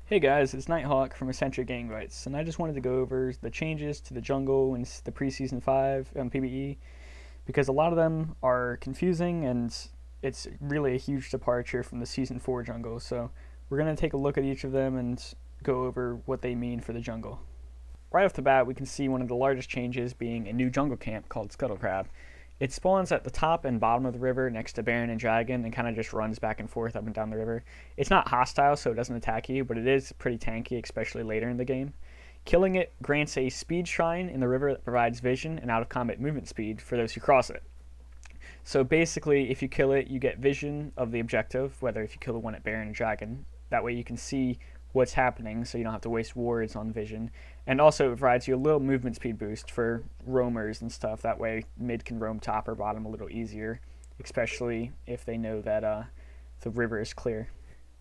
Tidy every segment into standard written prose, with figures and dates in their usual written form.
Hey guys, it's Nighthawk from Eccentric Gang Rights, and I just wanted to go over the changes to the jungle in the preseason 5 PvE because a lot of them are confusing and it's really a huge departure from the season 4 jungle. So we're going to take a look at each of them and go over what they mean for the jungle. Right off the bat, we can see one of the largest changes being a new jungle camp called Scuttle Crab. It spawns at the top and bottom of the river next to Baron and Dragon and kind of just runs back and forth up and down the river. It's not hostile, so it doesn't attack you, but it is pretty tanky, especially later in the game. Killing it grants a speed shrine in the river that provides vision and out-of-combat movement speed for those who cross it. So basically, if you kill it, you get vision of the objective, whether if you kill the one at Baron and Dragon. That way you can see what's happening, so you don't have to waste wards on vision. And also it provides you a little movement speed boost for roamers and stuff. That way mid can roam top or bottom a little easier, especially if they know that the river is clear.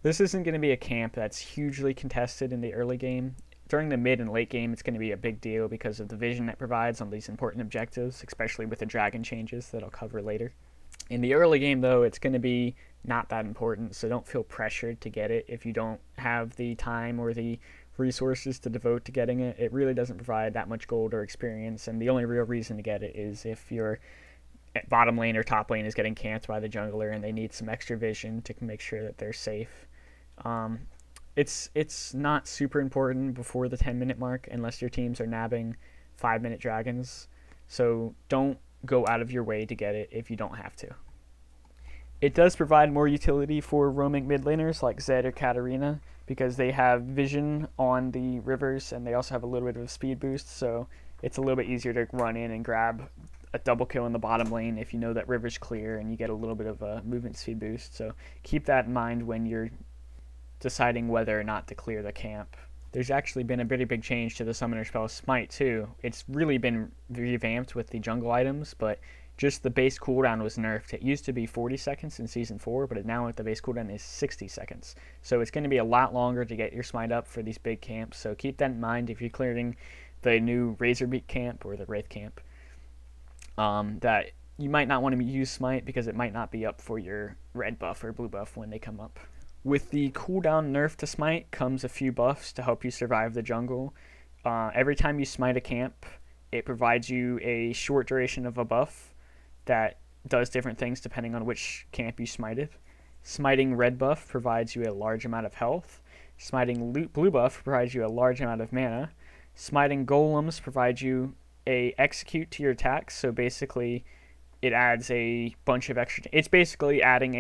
This isn't going to be a camp that's hugely contested in the early game. During the mid and late game, it's going to be a big deal because of the vision it provides on these important objectives, especially with the dragon changes that I'll cover later. In the early game, though, it's going to be not that important, so don't feel pressured to get it if you don't have the time or the resources to devote to getting it. It really doesn't provide that much gold or experience, and the only real reason to get it is if your bottom lane or top lane is getting camped by the jungler and they need some extra vision to make sure that they're safe. It's not super important before the 10-minute mark unless your teams are nabbing 5-minute dragons, so don't go out of your way to get it if you don't have to. It does provide more utility for roaming mid laners like Zed or Katarina because they have vision on the rivers and they also have a little bit of a speed boost, so it's a little bit easier to run in and grab a double kill in the bottom lane if you know that river's clear and you get a little bit of a movement speed boost. So keep that in mind when you're deciding whether or not to clear the camp. There's actually been a pretty big change to the summoner spell Smite too. It's really been revamped with the jungle items, but just the base cooldown was nerfed. It used to be 40 seconds in Season 4, but now the base cooldown is 60 seconds. So it's going to be a lot longer to get your Smite up for these big camps, so keep that in mind if you're clearing the new Razorbeak camp or the Wraith camp. That you might not want to use Smite because it might not be up for your red buff or blue buff when they come up. With the cooldown nerf to Smite comes a few buffs to help you survive the jungle. Every time you smite a camp, it provides you a short duration of a buff that does different things depending on which camp you smited. Smiting red buff provides you a large amount of health. Smiting blue buff provides you a large amount of mana. Smiting golems provides you a execute to your attacks, so basically it adds a bunch of extra. It's basically adding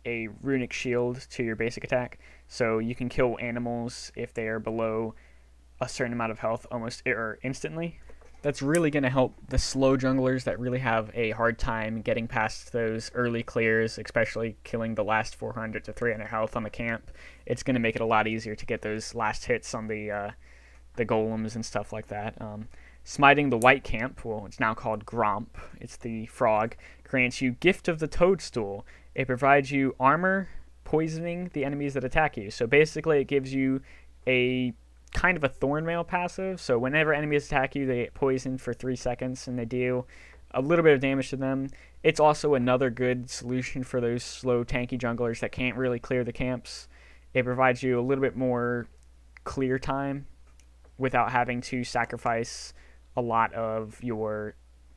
a runic shield to your basic attack, so you can kill animals if they are below a certain amount of health almost or instantly. That's really going to help the slow junglers that really have a hard time getting past those early clears, especially killing the last 400 to 300 health on the camp. It's going to make it a lot easier to get those last hits on the golems and stuff like that. Smiting the white camp, well, it's now called Gromp, it's the frog, grants you Gift of the Toadstool. It provides you armor, poisoning the enemies that attack you. So basically it gives you a kind of a Thornmail passive, so whenever enemies attack you, they get poisoned for 3 seconds and they deal a little bit of damage to them. It's also another good solution for those slow tanky junglers that can't really clear the camps. It provides you a little bit more clear time without having to sacrifice a lot of your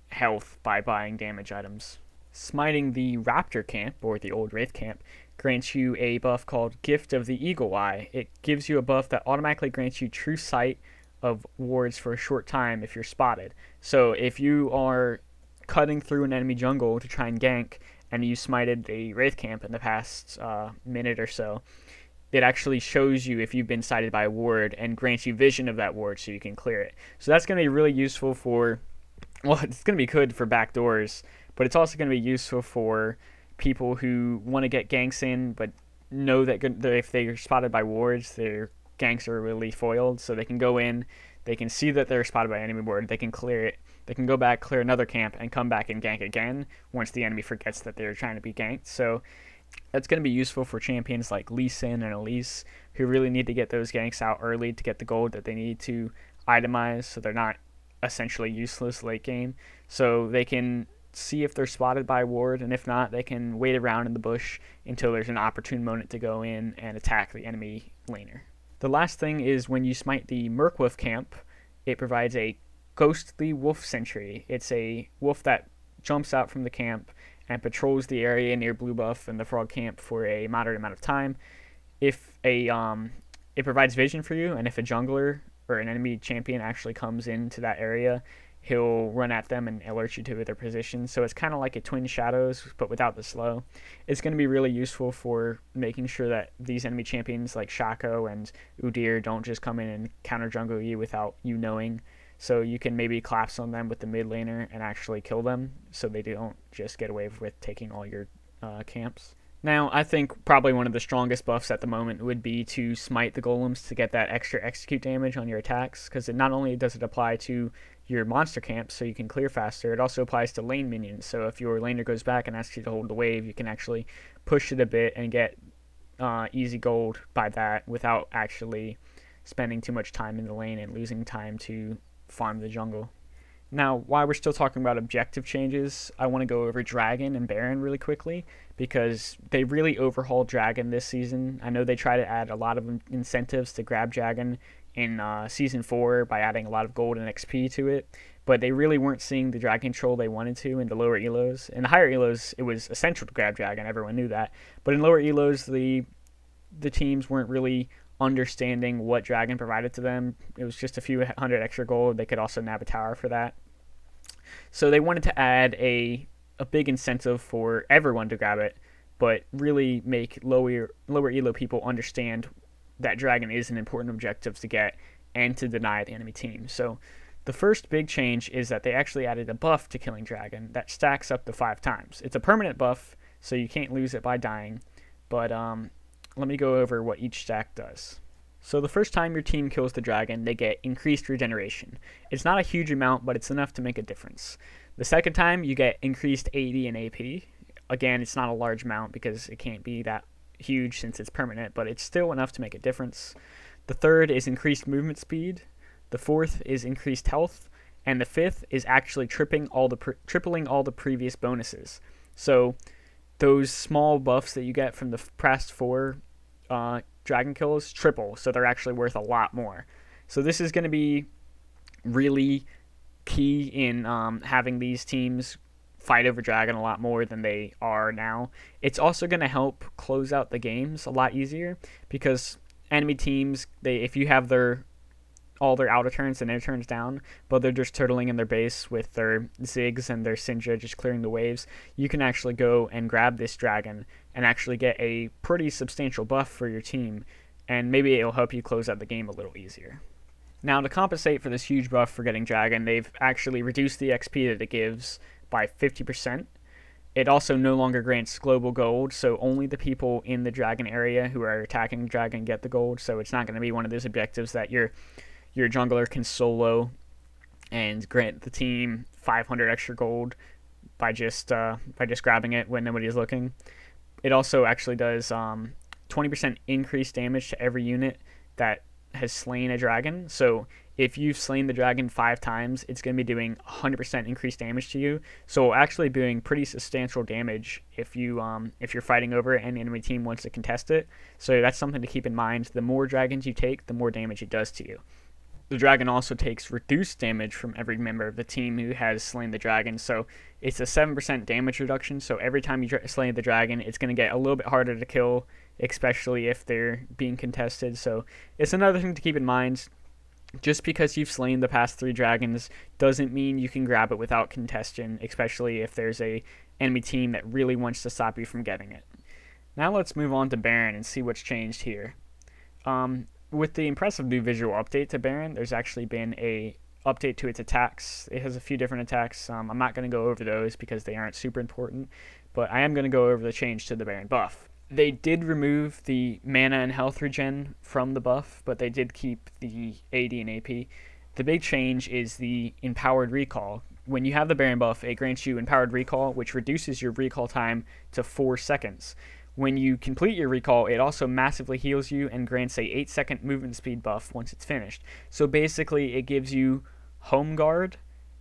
health by buying damage items. Smiting the Raptor camp, or the old Wraith camp, grants you a buff called Gift of the Eagle Eye. It gives you a buff that automatically grants you true sight of wards for a short time if you're spotted. So if you are cutting through an enemy jungle to try and gank, and you smited a Wraith camp in the past minute or so, it actually shows you if you've been sighted by a ward and grants you vision of that ward so you can clear it. So that's going to be really useful for, well, it's going to be good for backdoors, but it's also going to be useful for people who want to get ganks in but know that if they're spotted by wards, their ganks are really foiled, so they can go in, they can see that they're spotted by an enemy ward, they can clear it, they can go back, clear another camp, and come back and gank again once the enemy forgets that they're trying to be ganked. So that's going to be useful for champions like Lee Sin and Elise who really need to get those ganks out early to get the gold that they need to itemize so they're not essentially useless late game. So they can see if they're spotted by a ward, and if not, they can wait around in the bush until there's an opportune moment to go in and attack the enemy laner. The last thing is when you smite the Merkwolf camp, it provides a ghostly wolf sentry. It's a wolf that jumps out from the camp and patrols the area near blue buff and the frog camp for a moderate amount of time. If it provides vision for you, and if a jungler or an enemy champion actually comes into that area, he'll run at them and alert you to their position. So it's kind of like a Twin Shadows, but without the slow. It's going to be really useful for making sure that these enemy champions like Shaco and Udyr don't just come in and counter jungle you without you knowing. So you can maybe collapse on them with the mid laner and actually kill them, so they don't just get away with taking all your camps. Now, I think probably one of the strongest buffs at the moment would be to smite the golems to get that extra execute damage on your attacks, because it not only does it apply to your monster camps so you can clear faster, it also applies to lane minions. So if your laner goes back and asks you to hold the wave, you can actually push it a bit and get easy gold by that without actually spending too much time in the lane and losing time to farm the jungle. Now, while we're still talking about objective changes, I want to go over Dragon and Baron really quickly, because they really overhauled Dragon this season. I know they try to add a lot of incentives to grab Dragon in Season 4 by adding a lot of gold and XP to it, but they really weren't seeing the Dragon control they wanted to in the lower elos. In the higher elos, it was essential to grab Dragon, everyone knew that, but in lower elos, the teams weren't really understanding what Dragon provided to them. It was just a few hundred extra gold. They could also nab a tower for that. So they wanted to add a big incentive for everyone to grab it, but really make lower elo people understand that Dragon is an important objective to get and to deny the enemy team. So the first big change is that they actually added a buff to killing Dragon that stacks up to 5 times. It's a permanent buff, so you can't lose it by dying, but let me go over what each stack does. So the first time your team kills the dragon, they get increased regeneration. It's not a huge amount, but it's enough to make a difference. The second time, you get increased AD and AP. Again, it's not a large amount because it can't be that huge since it's permanent, but it's still enough to make a difference. The third is increased movement speed. The fourth is increased health. And the fifth is actually tripling all the previous bonuses. So those small buffs that you get from the past 4 dragon kills triple, so they're actually worth a lot more. So this is going to be really key in having these teams fight over dragon a lot more than they are now. It's also going to help close out the games a lot easier, because enemy teams, if you have all their outer turns and inner turns down, but they're just turtling in their base with their Ziggs and their Syndra just clearing the waves, you can actually go and grab this dragon and actually get a pretty substantial buff for your team, and maybe it'll help you close out the game a little easier. Now, to compensate for this huge buff for getting dragon, they've actually reduced the XP that it gives by 50%. It also no longer grants global gold, so only the people in the dragon area who are attacking dragon get the gold, so it's not going to be one of those objectives that your jungler can solo and grant the team 500 extra gold by just grabbing it when nobody is looking. It also actually does 20% increased damage to every unit that has slain a dragon. So if you've slain the dragon 5 times, it's going to be doing 100% increased damage to you. So actually doing pretty substantial damage if you're fighting over it and the enemy team wants to contest it. So that's something to keep in mind. The more dragons you take, the more damage it does to you. The dragon also takes reduced damage from every member of the team who has slain the dragon, so it's a 7% damage reduction, so every time you slay the dragon, it's going to get a little bit harder to kill, especially if they're being contested. So it's another thing to keep in mind. Just because you've slain the past 3 dragons doesn't mean you can grab it without contention, especially if there's a enemy team that really wants to stop you from getting it. Now let's move on to Baron and see what's changed here. With the impressive new visual update to Baron, there's actually been a update to its attacks. It has a few different attacks. I'm not going to go over those because they aren't super important, but I am going to go over the change to the Baron buff. They did remove the mana and health regen from the buff, but they did keep the AD and AP. The big change is the empowered recall. When you have the Baron buff, it grants you empowered recall, which reduces your recall time to 4 seconds. When you complete your recall, it also massively heals you and grants a 8-second movement speed buff once it's finished. So basically, it gives you home guard.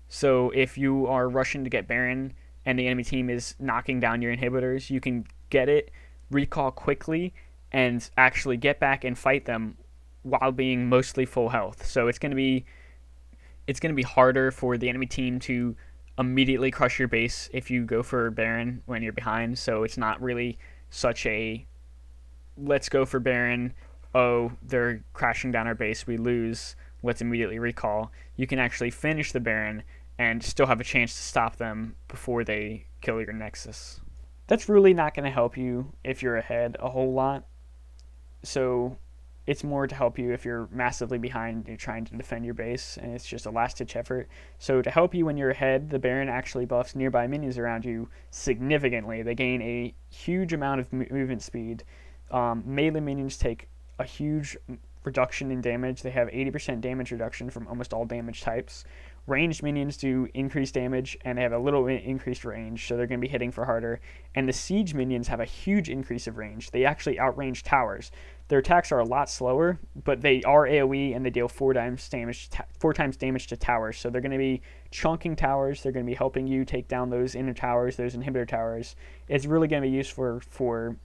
So if you are rushing to get Baron, and the enemy team is knocking down your inhibitors, you can get it, recall quickly, and actually get back and fight them while being mostly full health. So it's going to be harder for the enemy team to immediately crush your base if you go for Baron when you're behind. So it's not really such a let's go for Baron, oh, they're crashing down our base, we lose, let's immediately recall. You can actually finish the Baron and still have a chance to stop them before they kill your Nexus. That's really not going to help you if you're ahead a whole lot. So it's more to help you if you're massively behind and you're trying to defend your base, and it's just a last-ditch effort. So to help you when you're ahead, the Baron actually buffs nearby minions around you significantly. They gain a huge amount of movement speed. Melee minions take a huge reduction in damage. They have 80% damage reduction from almost all damage types. Ranged minions do increased damage, and they have a little increased range, so they're going to be hitting for harder. And the siege minions have a huge increase of range. They actually outrange towers. Their attacks are a lot slower, but they are AoE, and they deal 4 times damage to towers. So they're going to be chunking towers. They're going to be helping you take down those inner towers, those inhibitor towers. It's really going to be useful for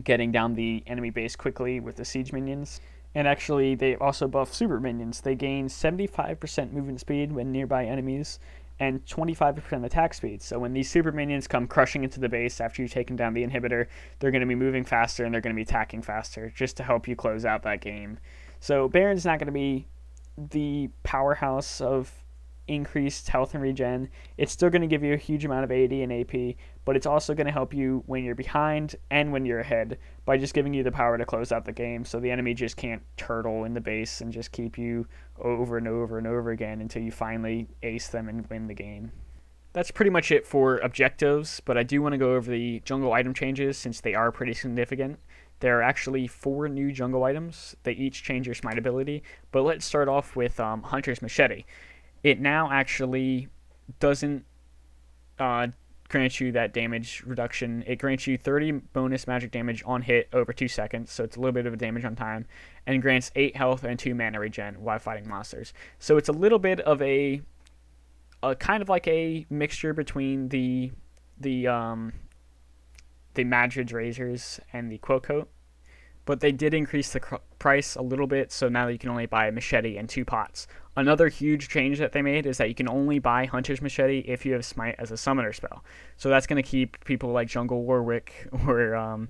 getting down the enemy base quickly with the siege minions. And actually, they also buff super minions. They gain 75% movement speed when nearby enemies and 25% attack speed. So when these super minions come crushing into the base after you've taken down the inhibitor, they're going to be moving faster and they're going to be attacking faster just to help you close out that game. So Baron's not going to be the powerhouse of increased health and regen. It's still going to give you a huge amount of AD and AP, but it's also going to help you when you're behind and when you're ahead by just giving you the power to close out the game, so the enemy just can't turtle in the base and just keep you over and over and over again until you finally ace them and win the game. That's pretty much it for objectives, but I do want to go over the jungle item changes since they are pretty significant. There are actually 4 new jungle items. They each change your smite ability, but let's start off with Hunter's Machete. It now actually doesn't grant you that damage reduction. It grants you 30 bonus magic damage on hit over 2 seconds, so it's a little bit of a damage on time, and grants 8 health and 2 mana regen while fighting monsters. So it's a little bit of a kind of like a mixture between the Madrid's Razors and the Quill Coat, but they did increase the price a little bit, so now you can only buy a machete and 2 pots. Another huge change that they made is that you can only buy Hunter's Machete if you have Smite as a summoner spell. So that's going to keep people like Jungle Warwick or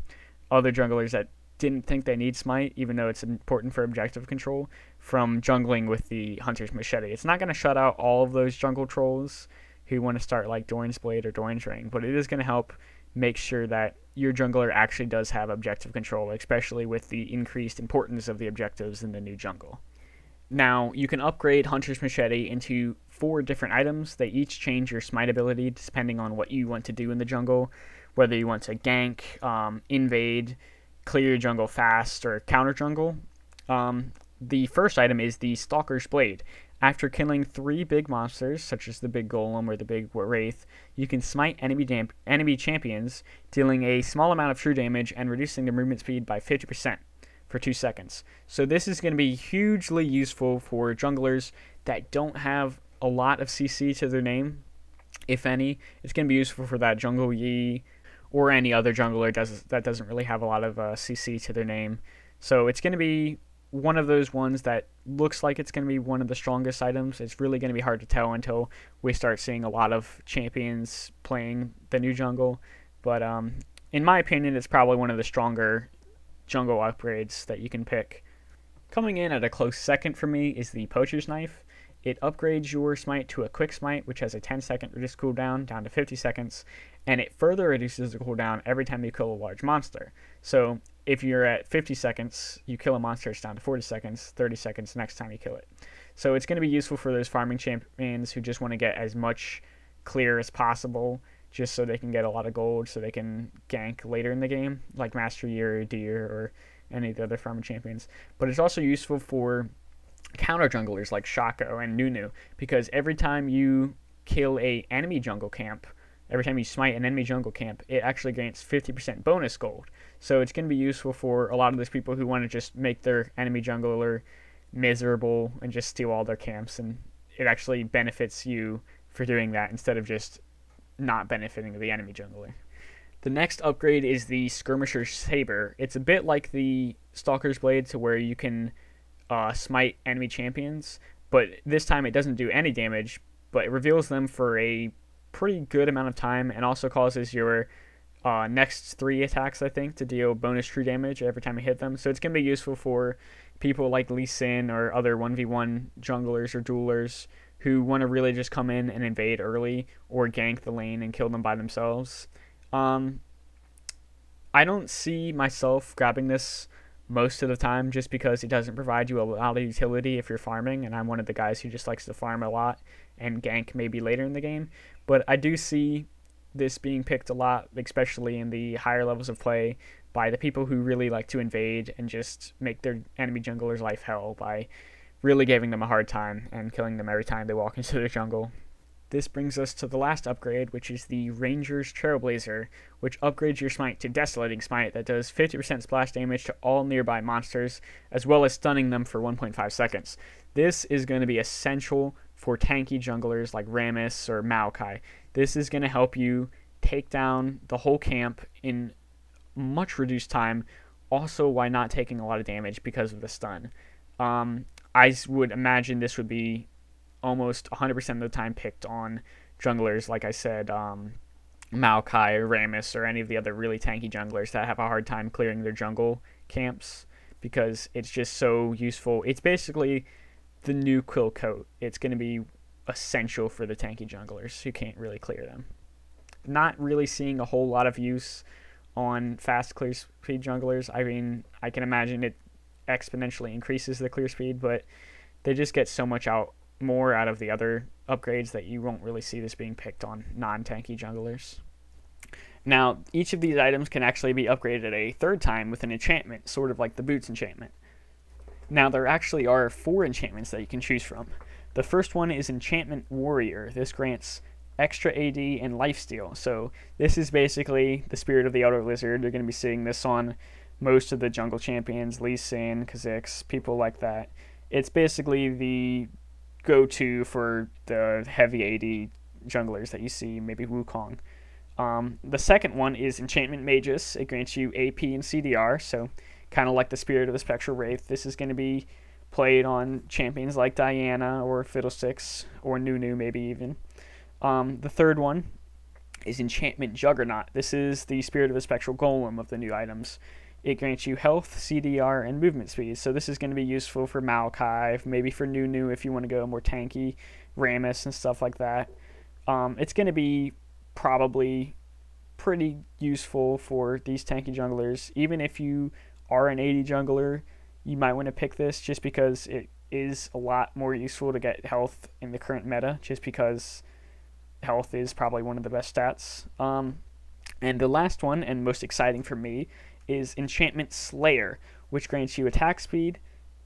other junglers that didn't think they need Smite, even though it's important for objective control, from jungling with the Hunter's Machete. It's not going to shut out all of those jungle trolls who want to start like Doran's Blade or Doran's Ring, but it is going to help make sure that your jungler actually does have objective control, especially with the increased importance of the objectives in the new jungle. Now, you can upgrade Hunter's Machete into 4 different items. They each change your smite ability depending on what you want to do in the jungle, whether you want to gank, invade, clear your jungle fast, or counter jungle. The first item is the Stalker's Blade. After killing 3 big monsters, such as the big golem or the big wraith, you can smite enemy champions, dealing a small amount of true damage and reducing their movement speed by 50% for 2 seconds. So this is going to be hugely useful for junglers that don't have a lot of CC to their name, if any. It's going to be useful for that Jungle Yi or any other jungler that doesn't really have a lot of CC to their name. So it's going to be one of those ones that looks like it's going to be one of the strongest items. It's really going to be hard to tell until we start seeing a lot of champions playing the new jungle. But in my opinion, it's probably one of the stronger jungle upgrades that you can pick. Coming in at a close second for me is the Poacher's Knife. It upgrades your smite to a quick smite, which has a 10-second reduced cooldown down to 50 seconds, and it further reduces the cooldown every time you kill a large monster. So if you're at 50 seconds, you kill a monster, it's down to 40 seconds, 30 seconds next time you kill it. So it's going to be useful for those farming champions who just want to get as much clear as possible, just so they can get a lot of gold so they can gank later in the game, like Master Yi or Deer or any of the other farming champions. But it's also useful for counter junglers like Shaco and Nunu, because every time you kill a enemy jungle camp, every time you smite an enemy jungle camp, it actually grants 50% bonus gold. So it's going to be useful for a lot of those people who want to just make their enemy jungler miserable and just steal all their camps, and it actually benefits you for doing that instead of just not benefiting the enemy jungler. The next upgrade is the Skirmisher's Saber. It's a bit like the Stalker's Blade, to where you can smite enemy champions, but this time it doesn't do any damage, but it reveals them for a pretty good amount of time, and also causes your next 3 attacks, I think, to deal bonus true damage every time you hit them. So it's going to be useful for people like Lee Sin or other 1v1 junglers or duelers who want to really just come in and invade early or gank the lane and kill them by themselves. I don't see myself grabbing this most of the time, just because it doesn't provide you a lot of utility if you're farming, and I'm one of the guys who just likes to farm a lot and gank maybe later in the game. But I do see this being picked a lot, especially in the higher levels of play, by the people who really like to invade and just make their enemy jungler's life hell by really giving them a hard time and killing them every time they walk into the jungle. This brings us to the last upgrade, which is the Ranger's Trailblazer, which upgrades your Smite to Desolating Smite that does 50% splash damage to all nearby monsters, as well as stunning them for 1.5 seconds. This is going to be essential for tanky junglers like Rammus or Maokai. This is going to help you take down the whole camp in much reduced time, also while not taking a lot of damage because of the stun. I would imagine this would be almost 100% of the time picked on junglers, like I said, Maokai or Rammus or any of the other really tanky junglers that have a hard time clearing their jungle camps, because it's just so useful. It's basically the new Quill Coat. It's going to be essential for the tanky junglers who can't really clear them. Not really seeing a whole lot of use on fast clear speed junglers. I mean, I can imagine it exponentially increases the clear speed, but they just get so much more out of the other upgrades that you won't really see this being picked on non-tanky junglers. Now, each of these items can actually be upgraded a third time with an enchantment, sort of like the Boots enchantment. Now, there actually are 4 enchantments that you can choose from. The first one is Enchantment Warrior. This grants extra AD and lifesteal. So this is basically the Spirit of the Elder Lizard. You're going to be seeing this on most of the jungle champions, Lee Sin, Kha'Zix, people like that. It's basically the go-to for the heavy AD junglers that you see, maybe Wukong. The second one is Enchantment Magus. It grants you AP and CDR, so kind of like the Spirit of the Spectral Wraith. This is going to be played on champions like Diana or Fiddlesticks or Nunu maybe even. The third one is Enchantment Juggernaut. This is the Spirit of the Spectral Golem of the new items. It grants you health, CDR, and movement speed. So this is going to be useful for Maokai, maybe for Nunu if you want to go more tanky, Rammus and stuff like that. It's going to be probably pretty useful for these tanky junglers. Even if you are an AD jungler, you might want to pick this just because it is a lot more useful to get health in the current meta, just because health is probably one of the best stats. And the last one, and most exciting for me, is Enchantment Slayer, which grants you attack speed,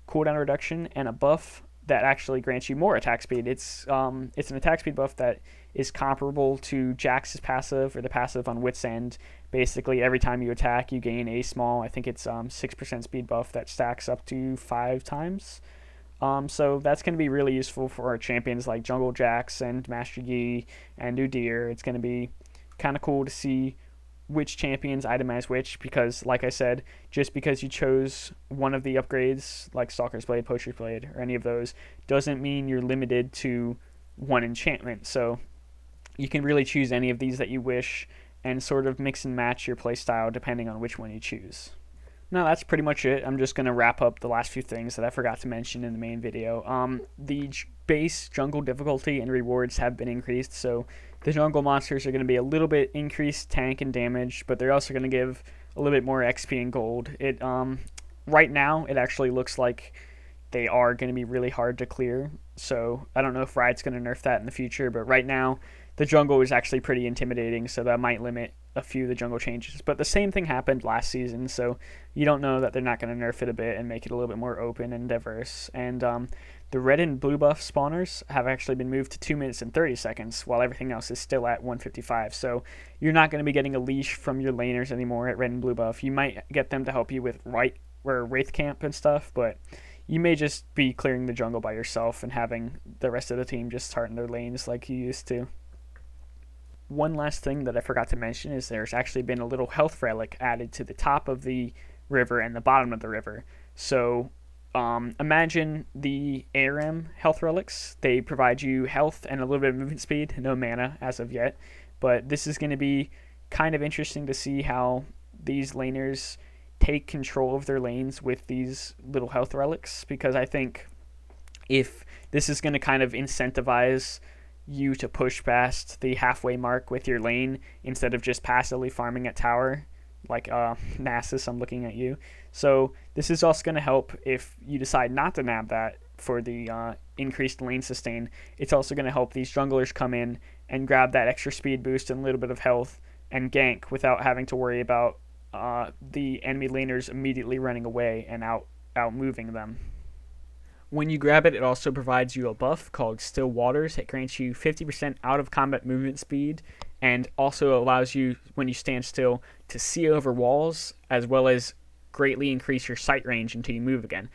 cooldown reduction, and a buff that actually grants you more attack speed. It's an attack speed buff that is comparable to Jax's passive, or the passive on Wit's End. Basically, every time you attack, you gain a small, I think it's 6% speed buff that stacks up to 5 times. So that's going to be really useful for our champions like Jungle Jax and Master Yi and Udyr. It's going to be kind of cool to see which champions itemize which, because like I said, just because you chose one of the upgrades like Stalker's Blade, Poacher's Blade, or any of those, doesn't mean you're limited to one enchantment. So you can really choose any of these that you wish and sort of mix and match your playstyle depending on which one you choose. Now that's pretty much it. I'm just going to wrap up the last few things that I forgot to mention in the main video. The base jungle difficulty and rewards have been increased, so the jungle monsters are going to be a little bit increased tank and damage, but they're also going to give a little bit more XP and gold. Right now, it actually looks like they are going to be really hard to clear, so I don't know if Riot's going to nerf that in the future, but right now, the jungle is actually pretty intimidating, so that might limit a few of the jungle changes. But the same thing happened last season, so you don't know that they're not going to nerf it a bit and make it a little bit more open and diverse. And the red and blue buff spawners have actually been moved to 2 minutes and 30 seconds, while everything else is still at 155. So you're not going to be getting a leash from your laners anymore at red and blue buff. You might get them to help you with Wraith Camp and stuff, but you may just be clearing the jungle by yourself and having the rest of the team just start in their lanes like you used to. one last thing that I forgot to mention is there's actually been a little health relic added to the top of the river and the bottom of the river. So imagine the ARM health relics. They provide you health and a little bit of movement speed, no mana as of yet. But this is going to be kind of interesting to see how these laners take control of their lanes with these little health relics, because I think if this is going to kind of incentivize you to push past the halfway mark with your lane instead of just passively farming at tower, like Nasus, I'm looking at you. So this is also going to help if you decide not to nab that for the increased lane sustain. It's also going to help these junglers come in and grab that extra speed boost and a little bit of health and gank without having to worry about the enemy laners immediately running away and out moving them. When you grab it, it also provides you a buff called Still Waters. It grants you 50% out of combat movement speed and also allows you, when you stand still, to see over walls, as well as greatly increase your sight range until you move again.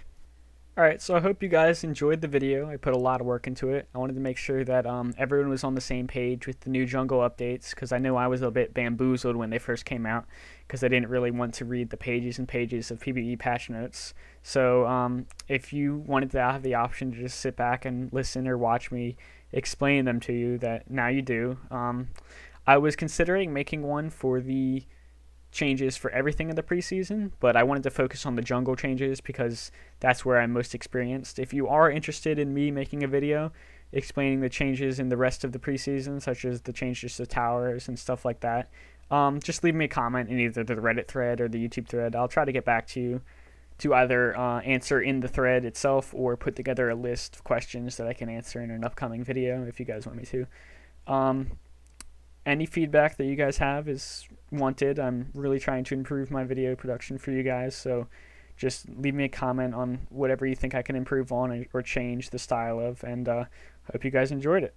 Alright, so I hope you guys enjoyed the video. I put a lot of work into it. I wanted to make sure that everyone was on the same page with the new jungle updates, because I know I was a bit bamboozled when they first came out, because I didn't really want to read the pages and pages of PvE patch notes. So if you wanted to have the option to just sit back and listen or watch me explain them to you, that now you do. I was considering making one for the changes for everything in the preseason, but I wanted to focus on the jungle changes because that's where I'm most experienced. If you are interested in me making a video explaining the changes in the rest of the preseason, such as the changes to towers and stuff like that, just leave me a comment in either the Reddit thread or the YouTube thread. I'll try to get back to you to either answer in the thread itself or put together a list of questions that I can answer in an upcoming video if you guys want me to. Any feedback that you guys have is wanted. I'm really trying to improve my video production for you guys, so just leave me a comment on whatever you think I can improve on or change the style of, and hope you guys enjoyed it.